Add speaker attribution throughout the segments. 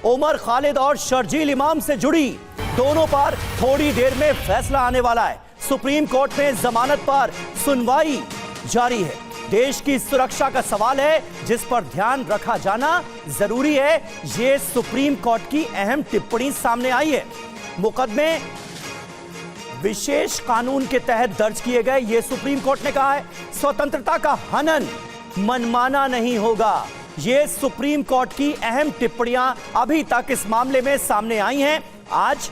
Speaker 1: उमर खालिद और शर्जील इमाम से जुड़ी दोनों पर थोड़ी देर में फैसला आने वाला है। सुप्रीम कोर्ट में जमानत पर सुनवाई जारी है। देश की सुरक्षा का सवाल है जिस पर ध्यान रखा जाना जरूरी है। ये सुप्रीम कोर्ट की अहम टिप्पणी सामने आई है। मुकदमे विशेष कानून के तहत दर्ज किए गए। ये सुप्रीम कोर्ट ने कहा है स्वतंत्रता का हनन मनमाना नहीं होगा। ये सुप्रीम कोर्ट की अहम टिप्पणियां अभी तक इस मामले में सामने आई हैं। आज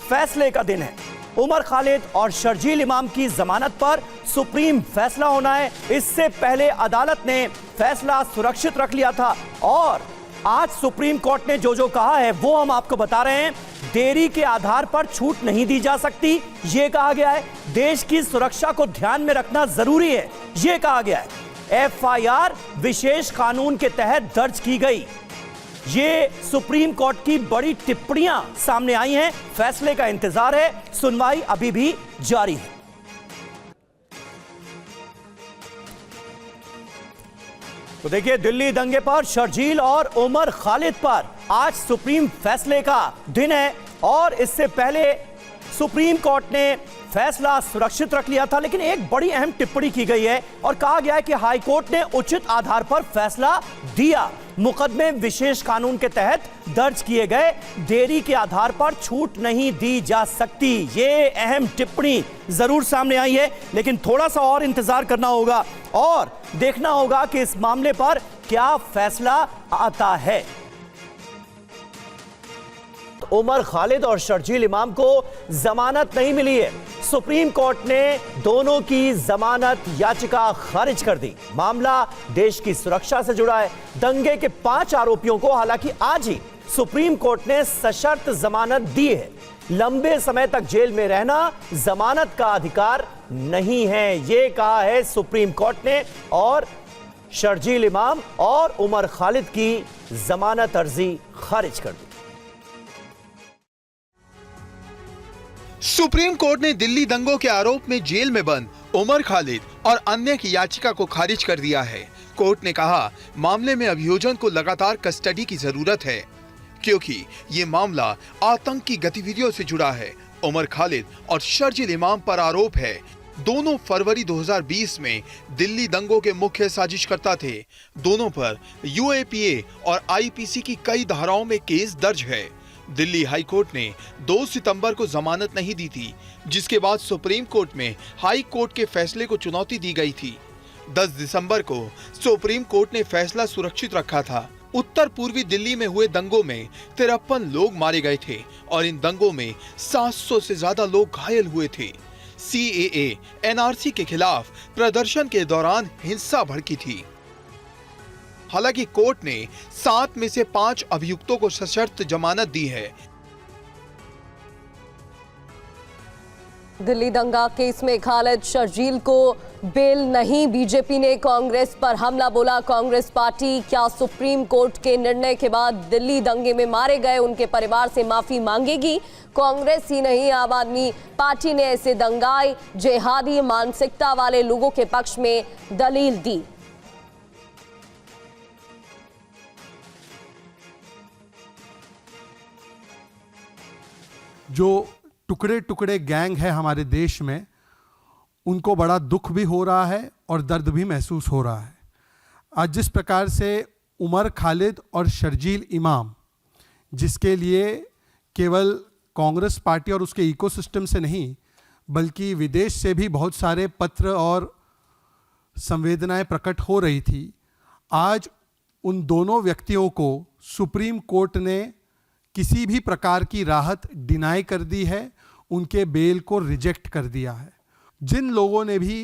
Speaker 1: फैसले का दिन है। उमर खालिद और शर्जील इमाम की जमानत पर सुप्रीम फैसला होना है। इससे पहले अदालत ने फैसला सुरक्षित रख लिया था और आज सुप्रीम कोर्ट ने जो कहा है वो हम आपको बता रहे हैं। देरी के आधार पर छूट नहीं दी जा सकती, यह कहा गया है। देश की सुरक्षा को ध्यान में रखना जरूरी है, यह कहा गया है। एफआईआर विशेष कानून के तहत दर्ज की गई। ये सुप्रीम कोर्ट की बड़ी टिप्पणियां सामने आई हैं। फैसले का इंतजार है। सुनवाई अभी भी जारी है। तो देखिए, दिल्ली दंगे पर शर्जील और उमर खालिद पर आज सुप्रीम फैसले का दिन है और इससे पहले सुप्रीम कोर्ट ने फैसला सुरक्षित रख लिया था, लेकिन एक बड़ी अहम टिप्पणी की गई है और कहा गया है कि हाई कोर्ट ने उचित आधार पर फैसला दिया। मुकदमे विशेष कानून के तहत दर्ज किए गए, देरी के आधार पर छूट नहीं दी जा सकती। ये अहम टिप्पणी जरूर सामने आई है, लेकिन थोड़ा सा और इंतजार करना होगा और देखना होगा कि इस मामले पर क्या फैसला आता है। उमर खालिद और शर्जील इमाम को जमानत नहीं मिली है। सुप्रीम कोर्ट ने दोनों की जमानत याचिका खारिज कर दी। मामला देश की सुरक्षा से जुड़ा है। दंगे के 5 आरोपियों को हालांकि आज ही सुप्रीम कोर्ट ने सशर्त जमानत दी है। लंबे समय तक जेल में रहना जमानत का अधिकार नहीं है, यह कहा है सुप्रीम कोर्ट ने और शर्जील इमाम और उमर खालिद की जमानत अर्जी खारिज कर दी।
Speaker 2: सुप्रीम कोर्ट ने दिल्ली दंगों के आरोप में जेल में बंद उमर खालिद और अन्य की याचिका को खारिज कर दिया है। कोर्ट ने कहा मामले में अभियोजन को लगातार कस्टडी की जरूरत है क्योंकि ये मामला आतंकी गतिविधियों से जुड़ा है। उमर खालिद और शर्जील इमाम पर आरोप है दोनों फरवरी 2020 में दिल्ली दंगों के मुख्य साजिशकर्ता थे। दोनों पर यूएपीए और आईपीसी की कई धाराओं में केस दर्ज है। दिल्ली हाई कोर्ट ने 2 सितंबर को जमानत नहीं दी थी, जिसके बाद सुप्रीम कोर्ट में हाई कोर्ट के फैसले को चुनौती दी गई थी। 10 दिसंबर को सुप्रीम कोर्ट ने फैसला सुरक्षित रखा था। उत्तर पूर्वी दिल्ली में हुए दंगों में 53 लोग मारे गए थे और इन दंगों में 700 से ज्यादा लोग घायल हुए थे। सीएए एनआरसी के खिलाफ प्रदर्शन के दौरान हिंसा भड़की थी। हालांकि कोर्ट ने 7 में से 5 अभियुक्तों को सशर्त जमानत दी है।
Speaker 3: दिल्ली दंगा केस में खालिद शर्जील को बेल नहीं। बीजेपी ने कांग्रेस पर हमला बोला। कांग्रेस पार्टी क्या सुप्रीम कोर्ट के निर्णय के बाद दिल्ली दंगे में मारे गए उनके परिवार से माफी मांगेगी? कांग्रेस ही नहीं, आम आदमी पार्टी ने ऐसे दंगाई जिहादी मानसिकता वाले लोगों के पक्ष में दलील दी।
Speaker 4: जो टुकड़े टुकड़े गैंग है हमारे देश में, उनको बड़ा दुख भी हो रहा है और दर्द भी महसूस हो रहा है। आज जिस प्रकार से उमर खालिद और शर्जील इमाम, जिसके लिए केवल कांग्रेस पार्टी और उसके इकोसिस्टम से नहीं बल्कि विदेश से भी बहुत सारे पत्र और संवेदनाएं प्रकट हो रही थी, आज उन दोनों व्यक्तियों को सुप्रीम कोर्ट ने किसी भी प्रकार की राहत डिनाई कर दी है, उनके बेल को रिजेक्ट कर दिया है। जिन लोगों ने भी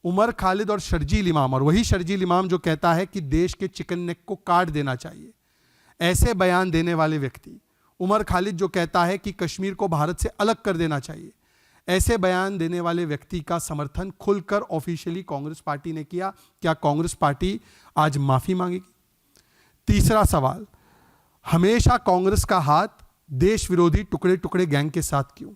Speaker 4: उमर खालिद और शर्जील इमाम, और वही शर्जील इमाम जो कहता है कि देश के चिकन नेक को काट देना चाहिए, ऐसे बयान देने वाले व्यक्ति, उमर खालिद जो कहता है कि कश्मीर को भारत से अलग कर देना चाहिए, ऐसे बयान देने वाले व्यक्ति का समर्थन खुलकर ऑफिशियली कांग्रेस पार्टी ने किया। क्या कांग्रेस पार्टी आज माफी मांगेगी? तीसरा सवाल, हमेशा कांग्रेस का हाथ देश विरोधी टुकड़े टुकड़े गैंग के साथ क्यों?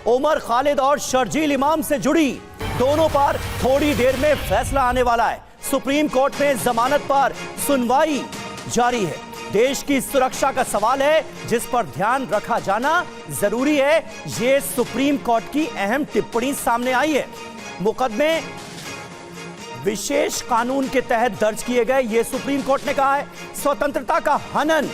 Speaker 1: उमर खालिद और शर्जील इमाम से जुड़ी दोनों पर थोड़ी देर में फैसला आने वाला है। सुप्रीम कोर्ट में जमानत पर सुनवाई जारी है। देश की सुरक्षा का सवाल है जिस पर ध्यान रखा जाना जरूरी है। ये सुप्रीम कोर्ट की अहम टिप्पणी सामने आई है। मुकदमे विशेष कानून के तहत दर्ज किए गए। ये सुप्रीम कोर्ट ने कहा है स्वतंत्रता का हनन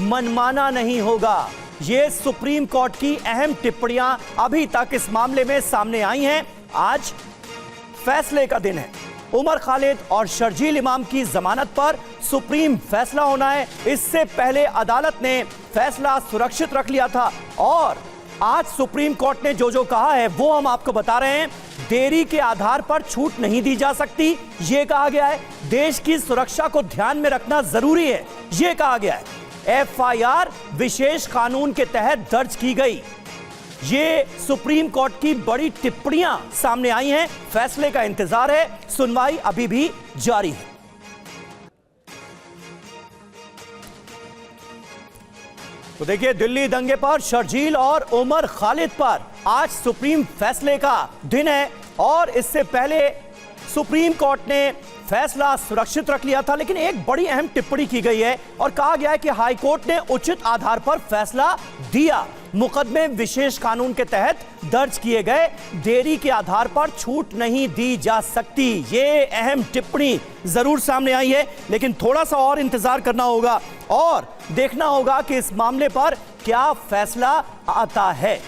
Speaker 1: मनमाना नहीं होगा। ये सुप्रीम कोर्ट की अहम टिप्पणियां अभी तक इस मामले में सामने आई हैं। आज फैसले का दिन है। उमर खालिद और शर्जील इमाम की जमानत पर सुप्रीम फैसला होना है। इससे पहले अदालत ने फैसला सुरक्षित रख लिया था और आज सुप्रीम कोर्ट ने जो कहा है वो हम आपको बता रहे हैं। देरी के आधार पर छूट नहीं दी जा सकती, यह कहा गया है। देश की सुरक्षा को ध्यान में रखना जरूरी है, यह कहा गया है। एफआईआर विशेष कानून के तहत दर्ज की गई। ये सुप्रीम कोर्ट की बड़ी टिप्पणियां सामने आई हैं। फैसले का इंतजार है। सुनवाई अभी भी जारी है। तो देखिए, दिल्ली दंगे पर शर्जील और उमर खालिद पर आज सुप्रीम फैसले का दिन है और इससे पहले सुप्रीम कोर्ट ने फैसला सुरक्षित रख लिया था, लेकिन एक बड़ी अहम टिप्पणी की गई है और कहा गया है कि हाई कोर्ट ने उचित आधार पर फैसला दिया। मुकदमे विशेष कानून के तहत दर्ज किए गए, देरी के आधार पर छूट नहीं दी जा सकती। ये अहम टिप्पणी जरूर सामने आई है, लेकिन थोड़ा सा और इंतजार करना होगा और देखना होगा कि इस मामले पर क्या फैसला आता है।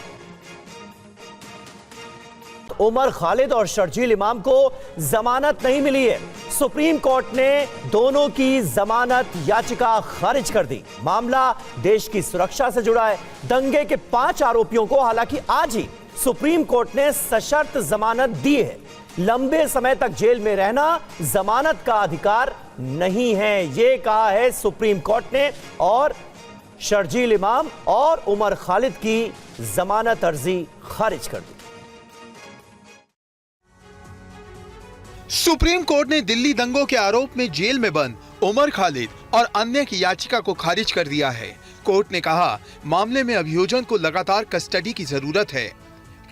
Speaker 1: उमर खालिद और शर्जील इमाम को जमानत नहीं मिली है। सुप्रीम कोर्ट ने दोनों की जमानत याचिका खारिज कर दी। मामला देश की सुरक्षा से जुड़ा है। दंगे के 5 आरोपियों को हालांकि आज ही सुप्रीम कोर्ट ने सशर्त जमानत दी है। लंबे समय तक जेल में रहना जमानत का अधिकार नहीं है, यह कहा है सुप्रीम कोर्ट ने और शर्जील इमाम और उमर खालिद की जमानत अर्जी खारिज कर दी।
Speaker 2: सुप्रीम कोर्ट ने दिल्ली दंगों के आरोप में जेल में बंद उमर खालिद और अन्य की याचिका को खारिज कर दिया है। कोर्ट ने कहा मामले में अभियोजन को लगातार कस्टडी की जरूरत है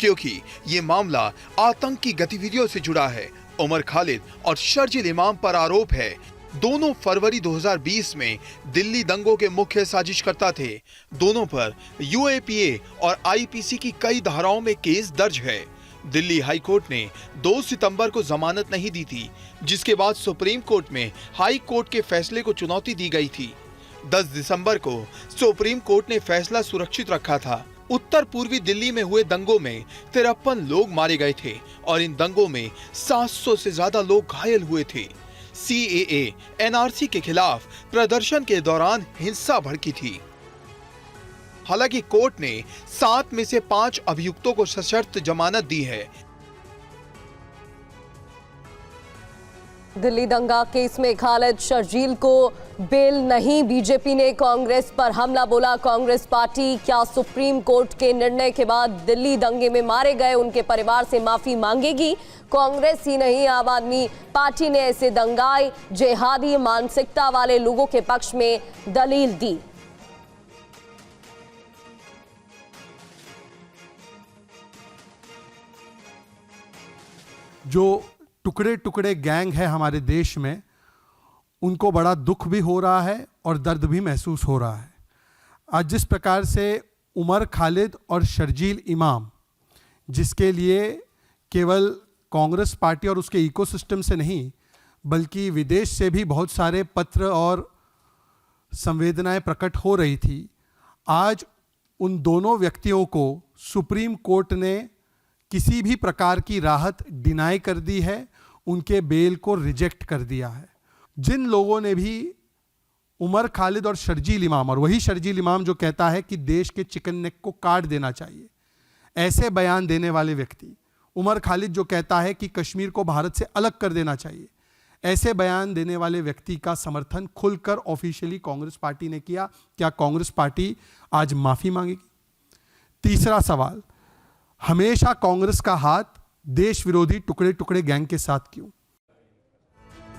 Speaker 2: क्योंकि ये मामला आतंकी गतिविधियों से जुड़ा है। उमर खालिद और शर्जील इमाम पर आरोप है दोनों फरवरी 2020 में दिल्ली दंगों के मुख्य साजिशकर्ता थे। दोनों पर यूएपीए और आईपीसी की कई धाराओं में केस दर्ज है। दिल्ली हाई कोर्ट ने 2 सितंबर को जमानत नहीं दी थी, जिसके बाद सुप्रीम कोर्ट में हाई कोर्ट के फैसले को चुनौती दी गई थी। 10 दिसंबर को सुप्रीम कोर्ट ने फैसला सुरक्षित रखा था। उत्तर पूर्वी दिल्ली में हुए दंगों में 53 लोग मारे गए थे और इन दंगों में 700 से ज्यादा लोग घायल हुए थे। सीएए एनआरसी के खिलाफ प्रदर्शन के दौरान हिंसा भड़की थी। हालांकि कोर्ट ने 7 में से 5 अभियुक्तों को सशर्त जमानत दी है।
Speaker 3: दिल्ली दंगा केस में खालिद शर्जील को बेल नहीं। बीजेपी ने कांग्रेस पर हमला बोला कांग्रेस पार्टी क्या सुप्रीम कोर्ट के निर्णय के बाद दिल्ली दंगे में मारे गए उनके परिवार से माफी मांगेगी। कांग्रेस ही नहीं, आम आदमी पार्टी ने ऐसे दंगाई जिहादी मानसिकता वाले लोगों के पक्ष में दलील दी।
Speaker 4: जो टुकड़े टुकड़े गैंग है हमारे देश में, उनको बड़ा दुख भी हो रहा है और दर्द भी महसूस हो रहा है। आज जिस प्रकार से उमर खालिद और शर्जील इमाम, जिसके लिए केवल कांग्रेस पार्टी और उसके इकोसिस्टम से नहीं बल्कि विदेश से भी बहुत सारे पत्र और संवेदनाएं प्रकट हो रही थी, आज उन दोनों व्यक्तियों को सुप्रीम कोर्ट ने किसी भी प्रकार की राहत डिनाई कर दी है, उनके बेल को रिजेक्ट कर दिया है। जिन लोगों ने भी उमर खालिद और शर्जील इमाम, और वही शर्जील इमाम जो कहता है कि देश के चिकन नेक को काट देना चाहिए, ऐसे बयान देने वाले व्यक्ति, उमर खालिद जो कहता है कि कश्मीर को भारत से अलग कर देना चाहिए, ऐसे बयान देने वाले व्यक्ति का समर्थन खुलकर ऑफिशियली कांग्रेस पार्टी ने किया। क्या कांग्रेस पार्टी आज माफी मांगेगी? तीसरा सवाल, हमेशा कांग्रेस का हाथ देश विरोधी टुकड़े टुकड़े गैंग के साथ क्यों?